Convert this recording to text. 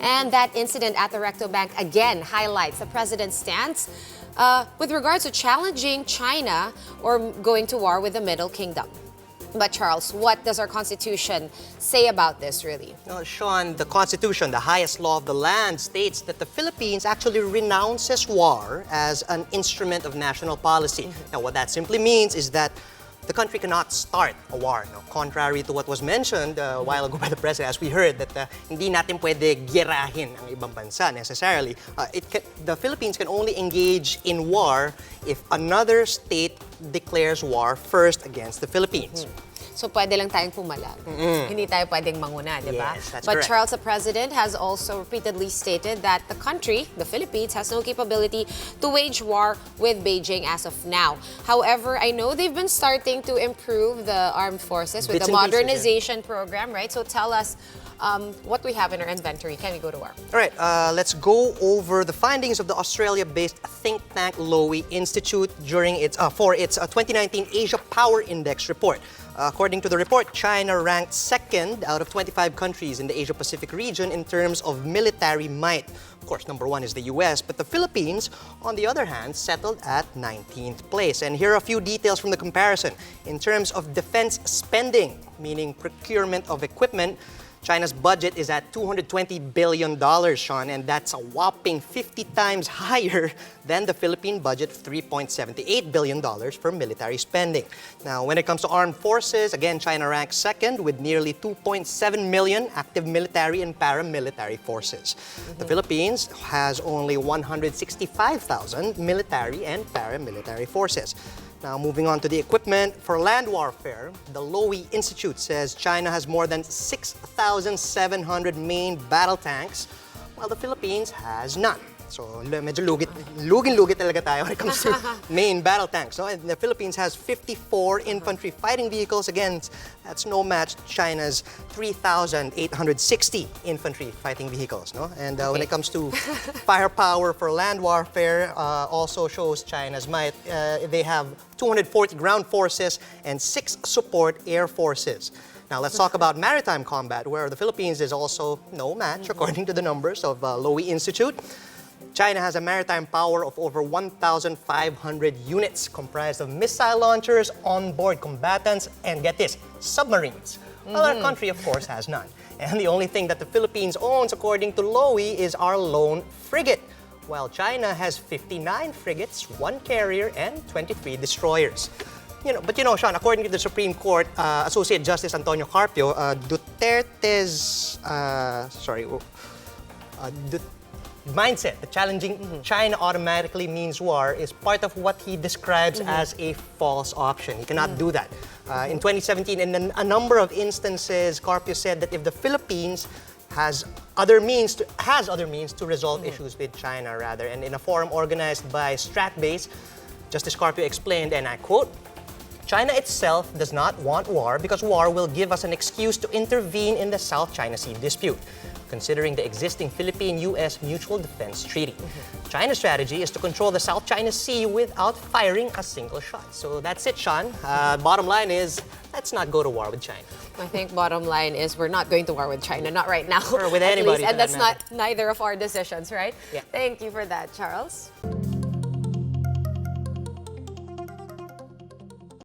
And that incident at the Recto Bank again highlights the president's stance with regards to challenging China or going to war with the Middle Kingdom. But Charles, what does our Constitution say about this, really? Sean, the Constitution, the highest law of the land, states that the Philippines actually renounces war as an instrument of national policy. Now, what that simply means is that the country cannot start a war. Now, contrary to what was mentioned a while ago by the President, as we heard, that hindi natin pwede girahin ang ibang bansa necessarily. The Philippines can only engage in war if another state declares war first against the Philippines. So pwede lang tayong pumalag. Hindi tayo pwedeng manguna, di ba? Yes, that's But correct. Charles, the President, has also repeatedly stated that the country, the Philippines, has no capability to wage war with Beijing as of now. However, I know they've been starting to improve the armed forces with Bits the and pieces, modernization program, right? So tell us what we have in our inventory. Can we go to war? All right, let's go over the findings of the Australia-based think tank Lowy Institute during for its 2019 Asia Power Index report. According to the report, China ranked second out of 25 countries in the Asia-Pacific region in terms of military might. Of course, number one is the US, but the Philippines, on the other hand, settled at 19th place. And here are a few details from the comparison. In terms of defense spending, meaning procurement of equipment, China's budget is at $220 billion, Sean, and that's a whopping 50 times higher than the Philippine budget of $3.78 billion for military spending. Now, when it comes to armed forces, again, China ranks second with nearly 2.7 million active military and paramilitary forces. The Philippines has only 165,000 military and paramilitary forces. Now, moving on to the equipment, for land warfare, the Lowy Institute says China has more than 6,700 main battle tanks, while the Philippines has none. So, medyo lugin-lugit talaga tayo when it comes to main battle tanks. No? And the Philippines has 54 infantry fighting vehicles. Again, that's no match to China's 3,860 infantry fighting vehicles. No? And when it comes to firepower for land warfare, also shows China's might. They have 240 ground forces and 6 support air forces. Now, let's talk about maritime combat, where the Philippines is also no match, according to the numbers of Lowy Institute. China has a maritime power of over 1,500 units, comprised of missile launchers, onboard combatants, and get this, submarines. Well, our country, of course, has none. And the only thing that the Philippines owns, according to Lowy, is our lone frigate, while China has 59 frigates, 1 carrier, and 23 destroyers. But Sean, according to the Supreme Court, Associate Justice Antonio Carpio, Duterte's mindset that challenging China automatically means war is part of what he describes as a false option. He cannot do that. In 2017, in a number of instances, Carpio said that if the Philippines has other means to resolve issues with China, rather, and in a forum organized by Stratbase, Justice Carpio explained, and I quote, China itself does not want war because war will give us an excuse to intervene in the South China Sea dispute, considering the existing Philippine-U.S. Mutual Defense Treaty. China's strategy is to control the South China Sea without firing a single shot. So that's it, Sean. Bottom line is, let's not go to war with China. I think bottom line is we're not going to war with China, not right now. Or with at anybody, least. And for that that's not neither of our decisions, right? Yeah. Thank you for that, Charles.